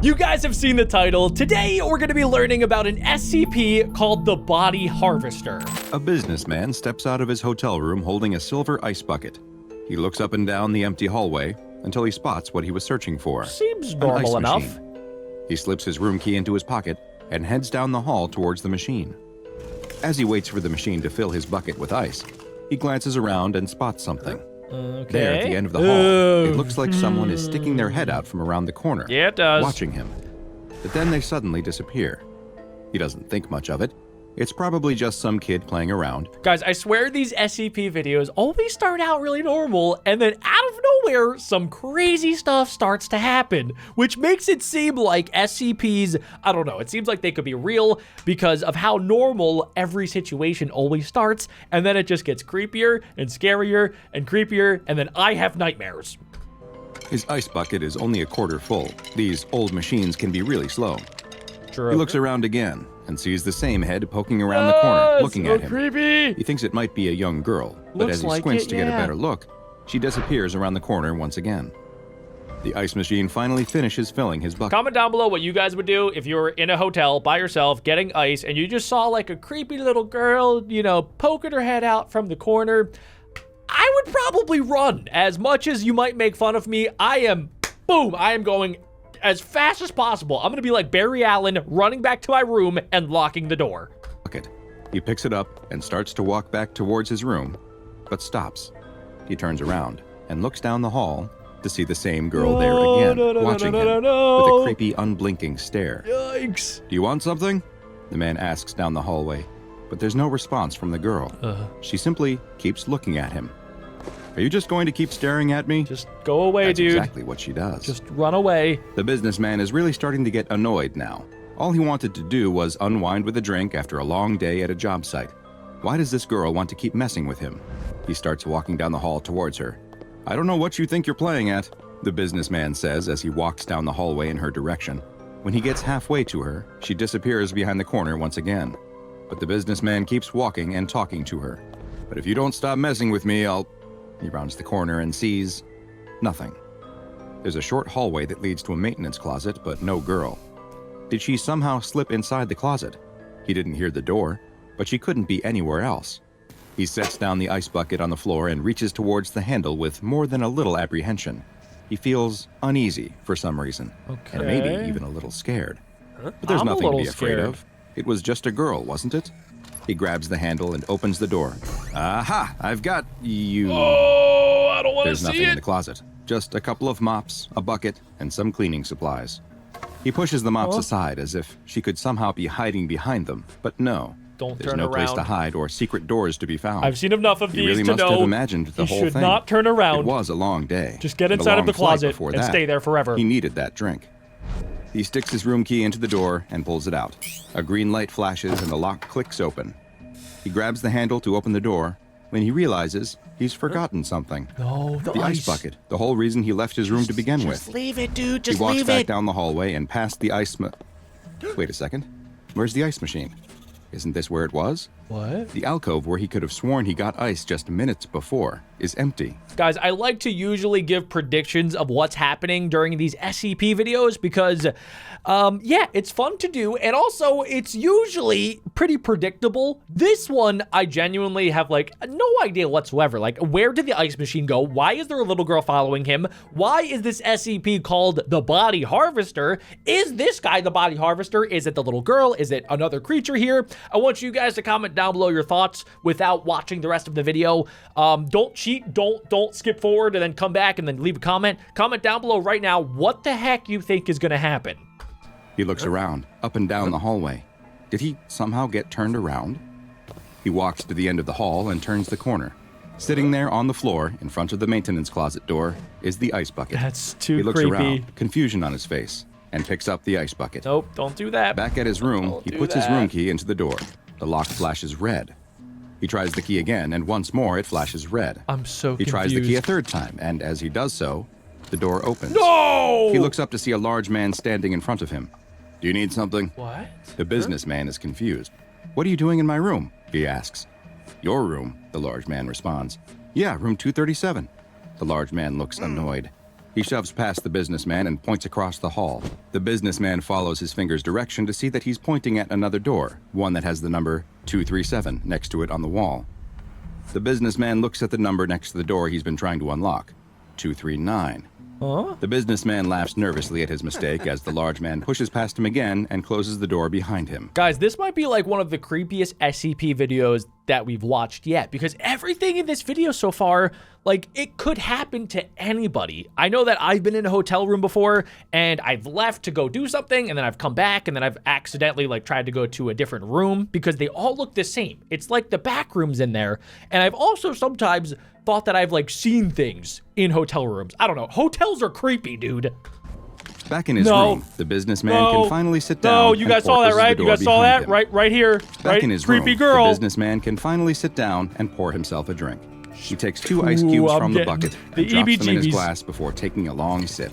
You guys have seen the title. Today, we're going to be learning about an SCP called the Body Harvester. A businessman steps out of his hotel room holding a silver ice bucket. He looks up and down the empty hallway until he spots what he was searching for. Seems An normal ice enough. machine. He slips his room key into his pocket and heads down the hall towards the machine. As he waits for the machine to fill his bucket with ice, he glances around and spots something. Okay. There at the end of the hall, it looks like someone is sticking their head out from around the corner, Yeah, it does. watching him. But then they suddenly disappear. He doesn't think much of it. It's probably just some kid playing around. Guys, I swear these SCP videos always start out really normal, and then out of nowhere, some crazy stuff starts to happen, which makes it seem like SCPs, I don't know, it seems like they could be real because of how normal every situation always starts, and then it just gets creepier and scarier and creepier, and then I have nightmares. His ice bucket is only a quarter full. These old machines can be really slow. True. He looks around again and sees the same head poking around the corner, looking so at him. creepy. He thinks it might be a young girl, but Looks as he like squints it, to get a yeah. better look, she disappears around the corner once again. The ice machine finally finishes filling his bucket. Comment down below what you guys would do if you were in a hotel by yourself getting ice and you just saw like a creepy little girl, you know, poking her head out from the corner. I would probably run. As much as you might make fun of me, I am going as fast as possible. I'm gonna be like Barry Allen, running back to my room and locking the door. Bucket. He picks it up and starts to walk back towards his room, but stops. He turns around and looks down the hall to see the same girl there again, watching him with a creepy, unblinking stare. Yikes. Do you want something? The man asks down the hallway, but there's no response from the girl. She simply keeps looking at him. Are you just going to keep staring at me? Just go away, That's dude. exactly what she does. Just run away. The businessman is really starting to get annoyed now. All he wanted to do was unwind with a drink after a long day at a job site. Why does this girl want to keep messing with him? He starts walking down the hall towards her. I don't know what you think you're playing at, the businessman says as he walks down the hallway in her direction. When he gets halfway to her, she disappears behind the corner once again. But the businessman keeps walking and talking to her. But if you don't stop messing with me, He rounds the corner and sees nothing. There's a short hallway that leads to a maintenance closet, but no girl. Did she somehow slip inside the closet? He didn't hear the door, but she couldn't be anywhere else. He sets down the ice bucket on the floor and reaches towards the handle with more than a little apprehension. He feels uneasy for some reason, and maybe even a little scared. But there's I'm a nothing to be little afraid scared. of. It was just a girl, wasn't it? He grabs the handle and opens the door. Aha! I've got you. Oh, I don't want to There's see nothing in it. the closet. Just a couple of mops, a bucket, and some cleaning supplies. He pushes the mops aside as if she could somehow be hiding behind them, but no. Don't There's turn no place around. to hide or secret doors to be found. I've seen enough of He these really to must have know imagined the you whole should thing. not turn around. It was a long day. Just get and a inside of long the flight closet before and that. stay there forever. He needed that drink. He sticks his room key into the door and pulls it out. A green light flashes and the lock clicks open. He grabs the handle to open the door when he realizes he's forgotten something. No, the ice bucket. The whole reason he left his room to begin with. Just leave it, dude. Just He walks leave back it. down the hallway and past the ice Wait a second. Where's the ice machine? Isn't this where it was? What? The alcove where he could have sworn he got ice just minutes before is empty. Guys, I like to usually give predictions of what's happening during these SCP videos because, yeah, it's fun to do. And also, it's usually pretty predictable. This one, I genuinely have, like, no idea whatsoever. Like, where did the ice machine go? Why is there a little girl following him? Why is this SCP called the Body Harvester? Is this guy the Body Harvester? Is it the little girl? Is it another creature here? I want you guys to comment down below your thoughts without watching the rest of the video. Don't cheat. Don't skip forward and then come back and then leave a comment. Comment down below right now what the heck you think is going to happen. He looks around, up and down the hallway. Did he somehow get turned around? He walks to the end of the hall and turns the corner. Sitting there on the floor in front of the maintenance closet door is the ice bucket. That's too He looks creepy. around, confusion on his face, and picks up the ice bucket. Nope, don't do that. Back at his room, Don't he do puts his that. room key into the door. The lock flashes red. He tries the key again, and once more it flashes red. I'm so He confused. tries the key a third time, and as he does so, the door opens. No! He looks up to see a large man standing in front of him. Do you need something? What? The businessman is confused. What are you doing in my room? He asks. Your room, the large man responds. Yeah, room 237. The large man looks annoyed. He shoves past the businessman and points across the hall. The businessman follows his finger's direction to see that he's pointing at another door, one that has the number 237 next to it on the wall. The businessman looks at the number next to the door he's been trying to unlock, 239. Huh? The businessman laughs nervously at his mistake as the large man pushes past him again and closes the door behind him. Guys, this might be like one of the creepiest SCP videos that we've watched yet, because everything in this video so far, like, it could happen to anybody. I know that I've been in a hotel room before and I've left to go do something and then I've come back and then I've accidentally like tried to go to a different room because they all look the same. It's like the back rooms in there. And I've also sometimes thought that I've like seen things in hotel rooms. I don't know. Hotels are creepy, dude. Back in his room, the businessman can finally sit down. No, you guys saw that, right? You guys saw that? Right here. Back in his creepy room, girl. the businessman can finally sit down and pour himself a drink. He takes 2 ice cubes from the bucket and drops them in his glass before taking a long sip.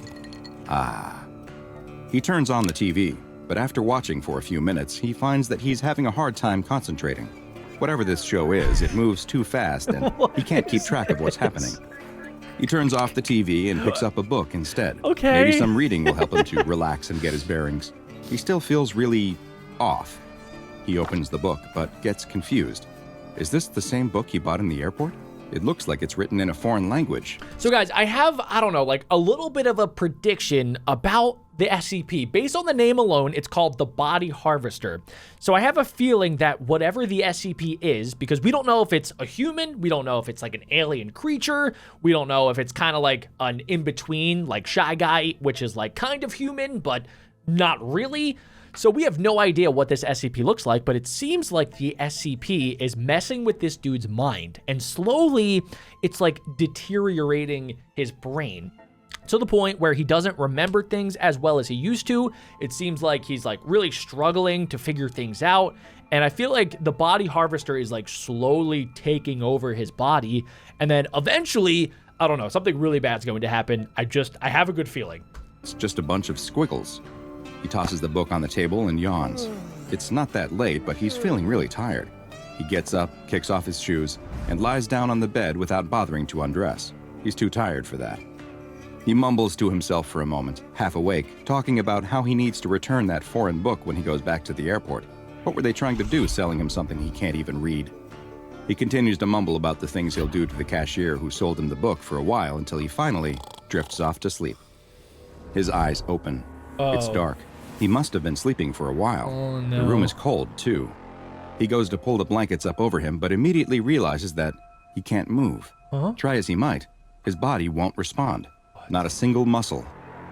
Ah. He turns on the TV, but after watching for a few minutes, he finds that he's having a hard time concentrating. Whatever this show is, it moves too fast and he can't keep track of what's happening. He turns off the TV and picks up a book instead. Okay. Maybe some reading will help him to relax and get his bearings. He still feels really off. He opens the book, but gets confused. Is this the same book he bought in the airport? It looks like it's written in a foreign language. So guys, I have, I don't know, like a little bit of a prediction about the SCP. Based on the name alone, it's called the Body Harvester. So I have a feeling that whatever the SCP is, because we don't know if it's a human, we don't know if it's like an alien creature, we don't know if it's kind of like an in-between, like Shy Guy, which is like kind of human, but not really. So we have no idea what this SCP looks like, but it seems like the SCP is messing with this dude's mind, and slowly it's like deteriorating his brain to the point where he doesn't remember things as well as he used to. It seems like he's like really struggling to figure things out, and I feel like the Body Harvester is like slowly taking over his body, and then eventually, I don't know, something really bad's going to happen. I have a good feeling. It's just a bunch of squiggles. He tosses the book on the table and yawns. It's not that late, but he's feeling really tired. He gets up, kicks off his shoes, and lies down on the bed without bothering to undress. He's too tired for that. He mumbles to himself for a moment, half awake, talking about how he needs to return that foreign book when he goes back to the airport. What were they trying to do, selling him something he can't even read? He continues to mumble about the things he'll do to the cashier who sold him the book for a while until he finally drifts off to sleep. His eyes open. It's dark. He must have been sleeping for a while. Oh, no. The room is cold, too. He goes to pull the blankets up over him, but immediately realizes that he can't move. Try as he might, his body won't respond. Not a single muscle.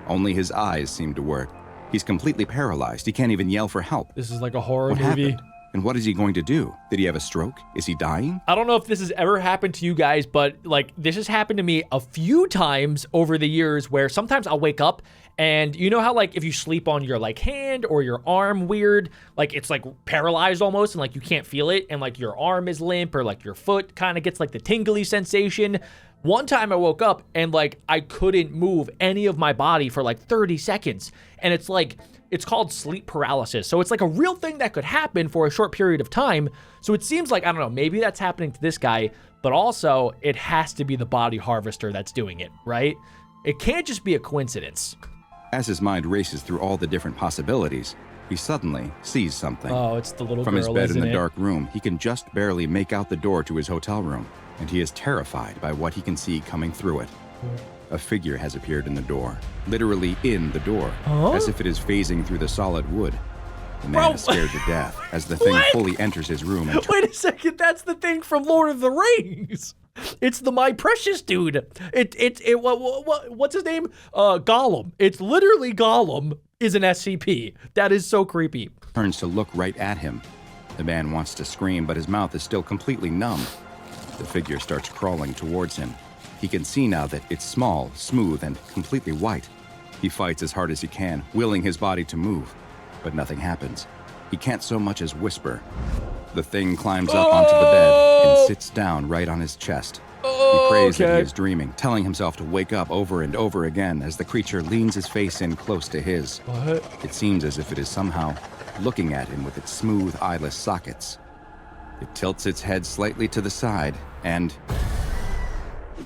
Only his eyes seem to work. He's completely paralyzed. He can't even yell for help. This is like a horror What movie. happened? And what is he going to do? Did he have a stroke? Is he dying? I don't know if this has ever happened to you guys, but like this has happened to me a few times over the years where sometimes I'll wake up and you know how like if you sleep on your like hand or your arm weird, like it's like paralyzed almost and like you can't feel it and like your arm is limp or like your foot kind of gets like the tingly sensation. One time I woke up and like I couldn't move any of my body for like 30 seconds. And it's like, it's called sleep paralysis. So it's like a real thing that could happen for a short period of time. So it seems like, I don't know, maybe that's happening to this guy, but also it has to be the Body Harvester that's doing it, right? It can't just be a coincidence. As his mind races through all the different possibilities, he suddenly sees something. Oh, it's the little girl, From his bed in isn't the it? dark room, he can just barely make out the door to his hotel room, and he is terrified by what he can see coming through it. A figure has appeared in the door, literally in the door, as if it is phasing through the solid wood. The man is scared to death as the thing fully enters his room and Wait a second, that's the thing from Lord of the Rings. It's the My Precious dude. What's his name? Gollum. It's literally Gollum is an SCP. That is so creepy. turns to look right at him. The man wants to scream, but his mouth is still completely numb. The figure starts crawling towards him. He can see now that it's small, smooth, and completely white. He fights as hard as he can, willing his body to move, but nothing happens. He can't so much as whisper. The thing climbs up onto the bed and sits down right on his chest. He prays that he is dreaming, telling himself to wake up over and over again as the creature leans his face in close to his. What? It seems as if it is somehow looking at him with its smooth, eyeless sockets. It tilts its head slightly to the side and...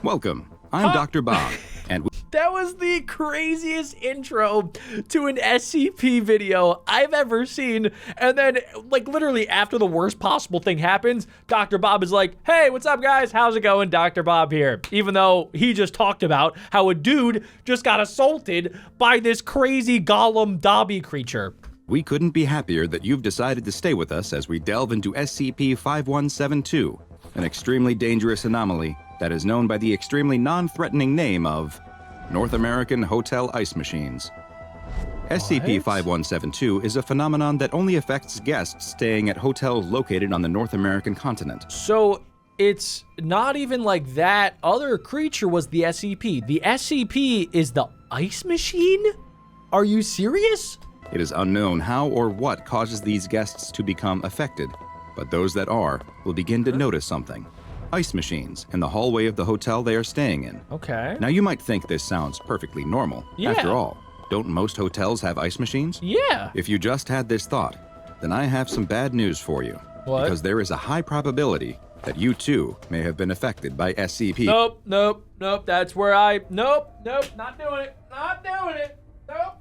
Welcome, I'm Dr. Bob, and That was the craziest intro to an SCP video I've ever seen. And then, like, literally after the worst possible thing happens, Dr. Bob is like, hey, what's up, guys? How's it going? Dr. Bob here. Even though he just talked about how a dude just got assaulted by this crazy golem Dobby creature. We couldn't be happier that you've decided to stay with us as we delve into SCP-5172, an extremely dangerous anomaly that is known by the extremely non-threatening name of North American Hotel Ice Machines. SCP-5172 is a phenomenon that only affects guests staying at hotels located on the North American continent. So it's not even like that other creature was the SCP. The SCP is the ice machine? Are you serious? It is unknown how or what causes these guests to become affected, but those that are will begin to notice something. Ice machines in the hallway of the hotel they are staying in. Okay. Now you might think this sounds perfectly normal. Yeah. After all, don't most hotels have ice machines? Yeah. If you just had this thought, then I have some bad news for you. What? Because there is a high probability that you too may have been affected by SCP. Nope. That's where nope, not doing it. Nope.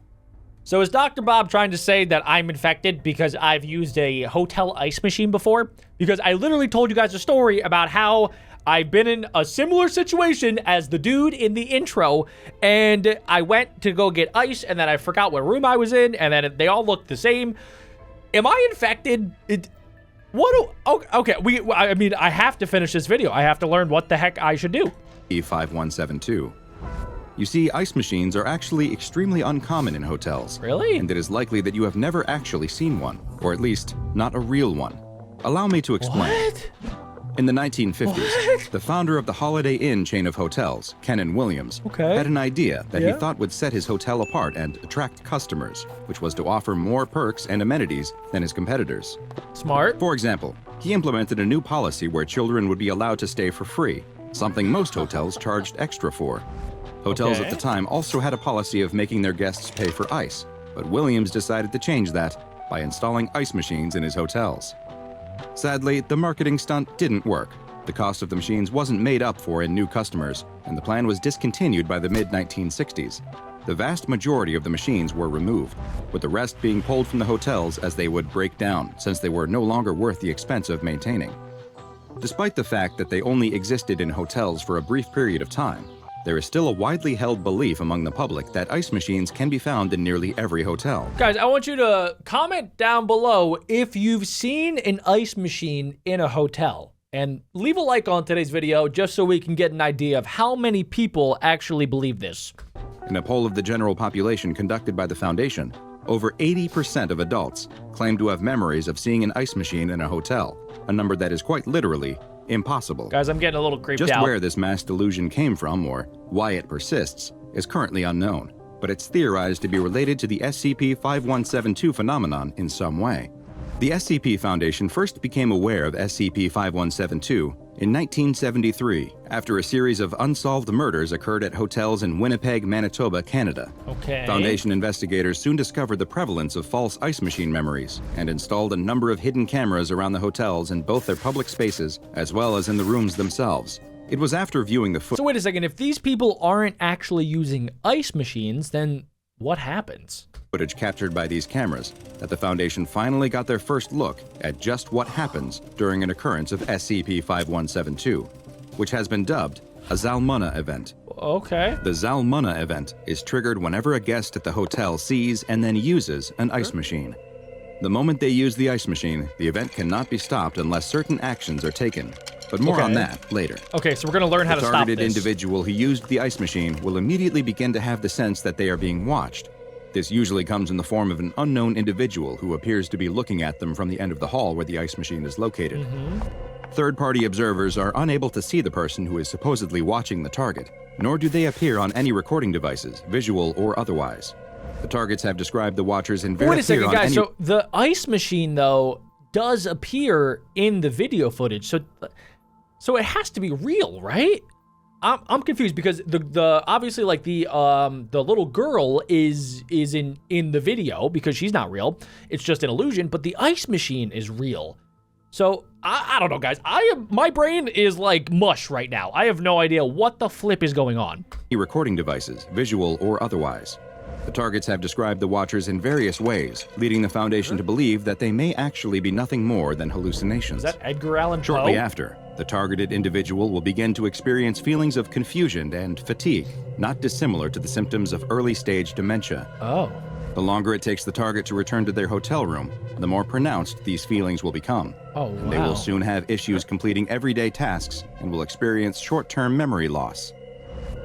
So is Dr. Bob trying to say that I'm infected because I've used a hotel ice machine before? Because I literally told you guys a story about how I've been in a similar situation as the dude in the intro, and I went to go get ice, and then I forgot what room I was in, and then they all looked the same. Am I infected? I mean, I have to finish this video. I have to learn what the heck I should do. E5172. You see, ice machines are actually extremely uncommon in hotels. Really? And it is likely that you have never actually seen one, or at least not a real one. Allow me to explain. What? In the 1950s, the founder of the Holiday Inn chain of hotels, Ken Williams, had an idea that he thought would set his hotel apart and attract customers, which was to offer more perks and amenities than his competitors. Smart. For example, he implemented a new policy where children would be allowed to stay for free, something most hotels charged extra for. Hotels at the time also had a policy of making their guests pay for ice, but Williams decided to change that by installing ice machines in his hotels. Sadly, the marketing stunt didn't work. The cost of the machines wasn't made up for in new customers, and the plan was discontinued by the mid-1960s. The vast majority of the machines were removed, with the rest being pulled from the hotels as they would break down, since they were no longer worth the expense of maintaining. Despite the fact that they only existed in hotels for a brief period of time, there is still a widely held belief among the public that ice machines can be found in nearly every hotel. Guys, I want you to comment down below if you've seen an ice machine in a hotel. And leave a like on today's video just so we can get an idea of how many people actually believe this. In a poll of the general population conducted by the Foundation, over 80% of adults claim to have memories of seeing an ice machine in a hotel, a number that is quite literally impossible. Guys, I'm getting a little creeped out. Just where this mass delusion came from, or why it persists, is currently unknown, but it's theorized to be related to the SCP-5172 phenomenon in some way. The SCP Foundation first became aware of SCP-5172 in 1973, after a series of unsolved murders occurred at hotels in Winnipeg, Manitoba, Canada. Okay. Foundation investigators soon discovered the prevalence of false ice machine memories and installed a number of hidden cameras around the hotels in both their public spaces as well as in the rooms themselves. It was after viewing the So wait a second, if these people aren't actually using ice machines, then what happens? Footage captured by these cameras that the Foundation finally got their first look at just what happens during an occurrence of SCP-5172, which has been dubbed a Zalmunna event. Okay. The Zalmunna event is triggered whenever a guest at the hotel sees and then uses an ice machine. The moment they use the ice machine, the event cannot be stopped unless certain actions are taken. But more on that later. Okay, so we're going to learn how to stop this. The targeted individual who used the ice machine will immediately begin to have the sense that they are being watched. This usually comes in the form of an unknown individual who appears to be looking at them from the end of the hall where the ice machine is located. Third-party observers are unable to see the person who is supposedly watching the target, nor do they appear on any recording devices, visual or otherwise. The targets have described the watchers in very Wait a second, guys. So the ice machine, though, does appear in the video footage. So it has to be real, right? I'm confused because the obviously like the little girl is in the video because she's not real. It's just an illusion, but the ice machine is real. So, I don't know, guys. My brain is like mush right now. I have no idea what the flip is going on. Recording devices, visual or otherwise. The targets have described the Watchers in various ways, leading the Foundation to believe that they may actually be nothing more than hallucinations. Is that Edgar Allan Poe? Shortly after, the targeted individual will begin to experience feelings of confusion and fatigue, not dissimilar to the symptoms of early-stage dementia. Oh. The longer it takes the target to return to their hotel room, the more pronounced these feelings will become. Oh, wow. And they will soon have issues completing everyday tasks and will experience short-term memory loss.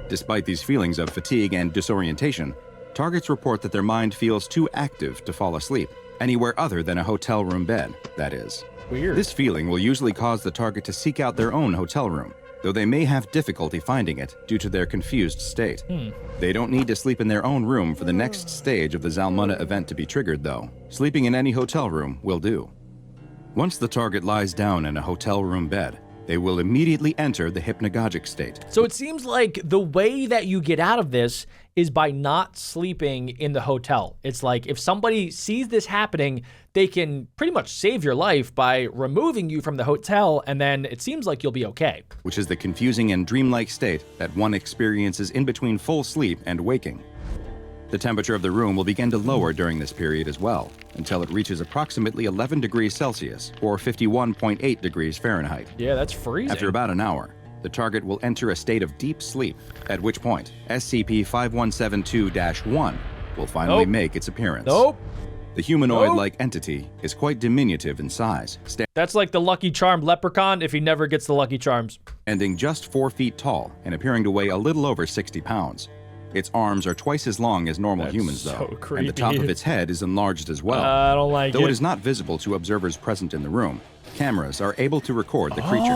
Despite these feelings of fatigue and disorientation, targets report that their mind feels too active to fall asleep, anywhere other than a hotel room bed, that is. Weird. This feeling will usually cause the target to seek out their own hotel room, though they may have difficulty finding it due to their confused state. They don't need to sleep in their own room for the next stage of the Zalmunna event to be triggered, though. Sleeping in any hotel room will do. Once the target lies down in a hotel room bed, they will immediately enter the hypnagogic state. So it seems like the way that you get out of this is by not sleeping in the hotel. It's like if somebody sees this happening, they can pretty much save your life by removing you from the hotel, and then it seems like you'll be okay. Which is the confusing and dreamlike state that one experiences in between full sleep and waking. The temperature of the room will begin to lower during this period as well, until it reaches approximately 11 degrees Celsius, or 51.8 degrees Fahrenheit. Yeah, that's freezing. After about an hour, the target will enter a state of deep sleep, at which point SCP-5172-1 will finally make its appearance. The humanoid-like entity is quite diminutive in size, That's like the Lucky Charm leprechaun if he never gets the Lucky Charms. standing just 4 feet tall and appearing to weigh a little over 60 pounds. Its arms are twice as long as normal humans, though, and the top of its head is enlarged as well. I don't like it. Though it is not visible to observers present in the room, cameras are able to record the creature.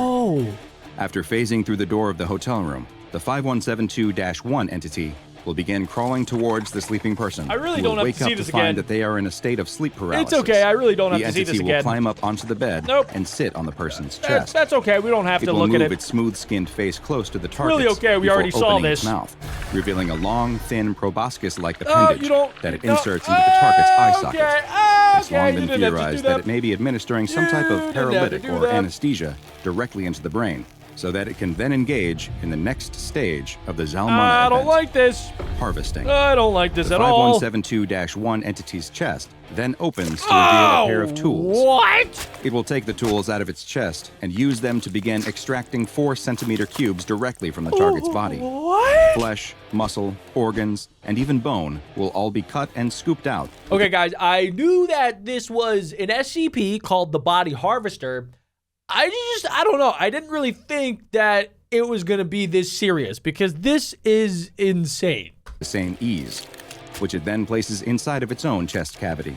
After phasing through the door of the hotel room, the 5172-1 entity will begin crawling towards the sleeping person. I really who don't will have to wake see up this to find again. that they are in a state of sleep paralysis. It's okay, I really don't have to see this The entity will again. climb up onto the bed and sit on the person's chest. That's okay, we don't have to look at It will it. move its smooth-skinned face close to the target. Really okay, we already saw this. Its mouth, revealing a long, thin, proboscis-like appendage that it inserts into the target's eye socket. It's long been theorized that it may be administering some type of paralytic or anesthesia directly into the brain, so that it can then engage in the next stage of the Zalmunna event. I don't like this. Harvesting. I don't like this at all. The 5172-1 entity's chest then opens to reveal a pair of tools. What? It will take the tools out of its chest and use them to begin extracting 4-centimeter cubes directly from the target's body. What? Flesh, muscle, organs, and even bone will all be cut and scooped out. Okay, guys, I knew that this was an SCP called the Body Harvester. I don't know. I didn't really think that it was going to be this serious because this is insane. The same ease, which it then places inside of its own chest cavity.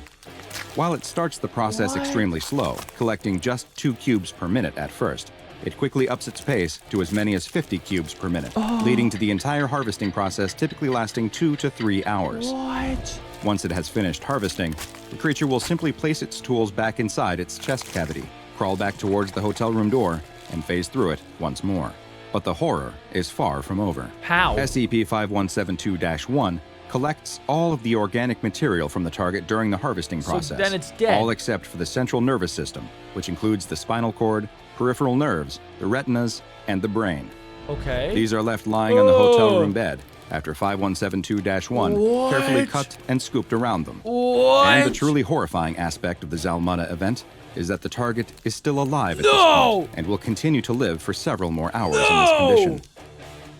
While it starts the process extremely slow, collecting just 2 cubes per minute at first, it quickly ups its pace to as many as 50 cubes per minute, leading to the entire harvesting process typically lasting 2 to 3 hours. What? Once it has finished harvesting, the creature will simply place its tools back inside its chest cavity, crawl back towards the hotel room door, and phase through it once more. But the horror is far from over. How? SCP-5172-1 collects all of the organic material from the target during the harvesting process. So then it's dead. All except for the central nervous system, which includes the spinal cord, peripheral nerves, the retinas, and the brain. Okay. These are left lying on the hotel room bed after 5172-1 carefully cut and scooped around them. And the truly horrifying aspect of the Zalmunna event is that the target is still alive at this point and will continue to live for several more hours in this condition.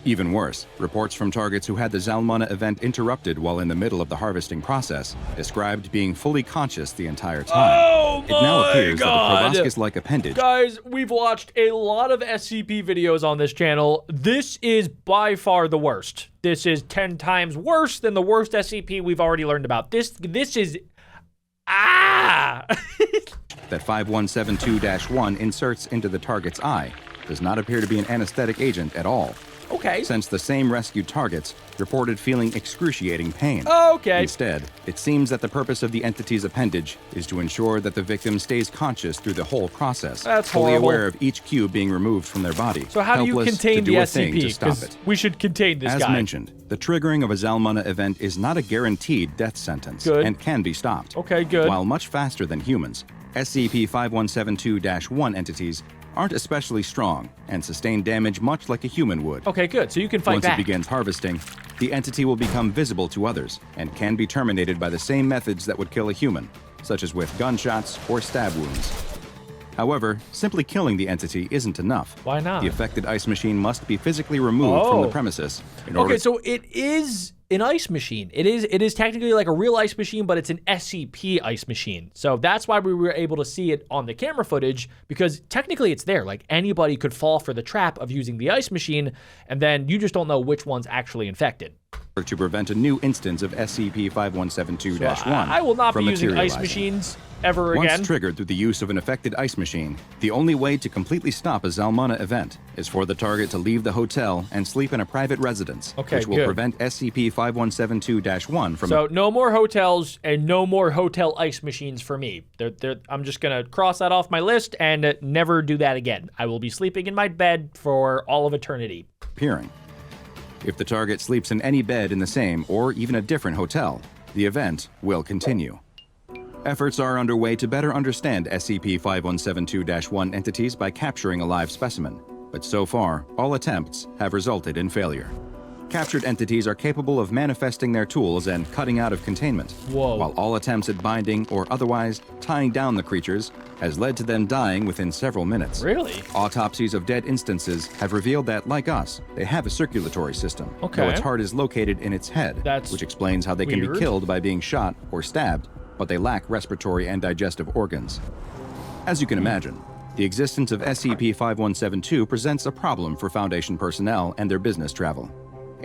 Even worse, reports from targets who had the Zalmunna event interrupted while in the middle of the harvesting process described being fully conscious the entire time. It now appears that the proboscis-like appendage... Guys, we've watched a lot of SCP videos on this channel. This is by far the worst. This is 10 times worse than the worst SCP we've already learned about. This is... that 5172-1 inserts into the target's eye does not appear to be an anesthetic agent at all. Okay. Since the same rescued targets reported feeling excruciating pain. Okay. Instead, it seems that the purpose of the entity's appendage is to ensure that the victim stays conscious through the whole process. That's fully horrible. aware of each cube being removed from their body. So how do you helpless contain to the do a thing to SCP? stop 'Cause it. we should contain this guy. As mentioned, the triggering of a Zalmunna event is not a guaranteed death sentence Good. and can be stopped. Okay, good. While much faster than humans, SCP-5172-1 entities aren't especially strong and sustain damage much like a human would. Okay, good. So you can fight Once back. it begins harvesting, the entity will become visible to others and can be terminated by the same methods that would kill a human, such as with gunshots or stab wounds. However, simply killing the entity isn't enough. Why not? The affected ice machine must be physically removed from the premises in order. Okay, so it is an ice machine. It is technically like a real ice machine, but it's an SCP ice machine. So that's why we were able to see it on the camera footage, because technically it's there. Like, anybody could fall for the trap of using the ice machine, and then you just don't know which one's actually infected. to prevent a new instance of SCP-5172-1 So I will not be from using ice materializing. machines ever again. Once triggered through the use of an affected ice machine, the only way to completely stop a Zalmunna event is for the target to leave the hotel and sleep in a private residence, Okay, which will good. prevent SCP-5172-1 from... So no more hotels and no more hotel ice machines for me. I'm just going to cross that off my list and never do that again. I will be sleeping in my bed for all of eternity. appearing. If the target sleeps in any bed in the same or even a different hotel, the event will continue. Efforts are underway to better understand SCP-5172-1 entities by capturing a live specimen, but so far, all attempts have resulted in failure. Captured entities are capable of manifesting their tools and cutting out of containment, Whoa. while all attempts at binding or otherwise tying down the creatures has led to them dying within several minutes. Really? Autopsies of dead instances have revealed that, like us, they have a circulatory system, Okay. though its heart is located in its head, That's which explains how they can weird. be killed by being shot or stabbed, but they lack respiratory and digestive organs. As you can imagine, the existence of SCP-5172 presents a problem for Foundation personnel and their business travel.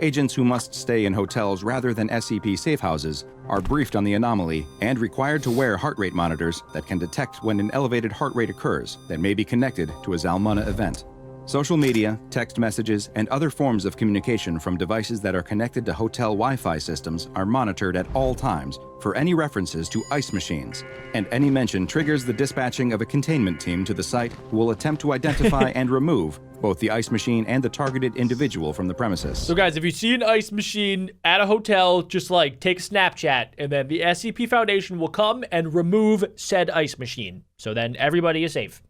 Agents who must stay in hotels rather than SCP safe houses are briefed on the anomaly and required to wear heart rate monitors that can detect when an elevated heart rate occurs that may be connected to a Zalmunna event. Social media, text messages, and other forms of communication from devices that are connected to hotel Wi-Fi systems are monitored at all times for any references to ice machines, and any mention triggers the dispatching of a containment team to the site who will attempt to identify and remove both the ice machine and the targeted individual from the premises. So guys, if you see an ice machine at a hotel, just like take a Snapchat, and then the SCP Foundation will come and remove said ice machine. So then everybody is safe.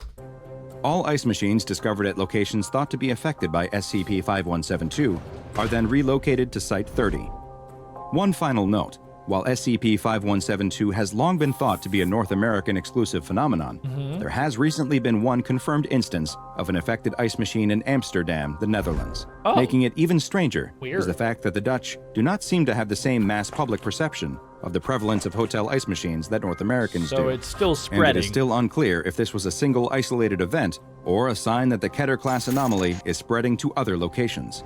All ice machines discovered at locations thought to be affected by SCP-5172 are then relocated to Site 30. One final note. While SCP-5172 has long been thought to be a North American exclusive phenomenon, there has recently been one confirmed instance of an affected ice machine in Amsterdam, the Netherlands. Oh. Making it even stranger Weird. is the fact that the Dutch do not seem to have the same mass public perception of the prevalence of hotel ice machines that North Americans do. So it's still And spreading. it is still unclear if this was a single isolated event or a sign that the Keter-class anomaly is spreading to other locations.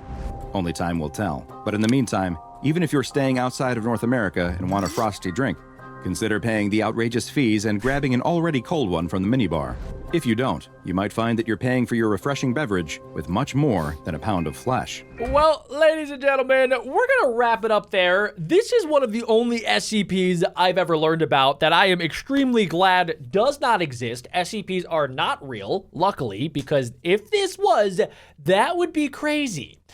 Only time will tell. But in the meantime, even if you're staying outside of North America and want a frosty drink, consider paying the outrageous fees and grabbing an already cold one from the minibar. If you don't, you might find that you're paying for your refreshing beverage with much more than a pound of flesh. Well, ladies and gentlemen, we're going to wrap it up there. This is one of the only SCPs I've ever learned about that I am extremely glad does not exist. SCPs are not real, luckily, because if this was, that would be crazy.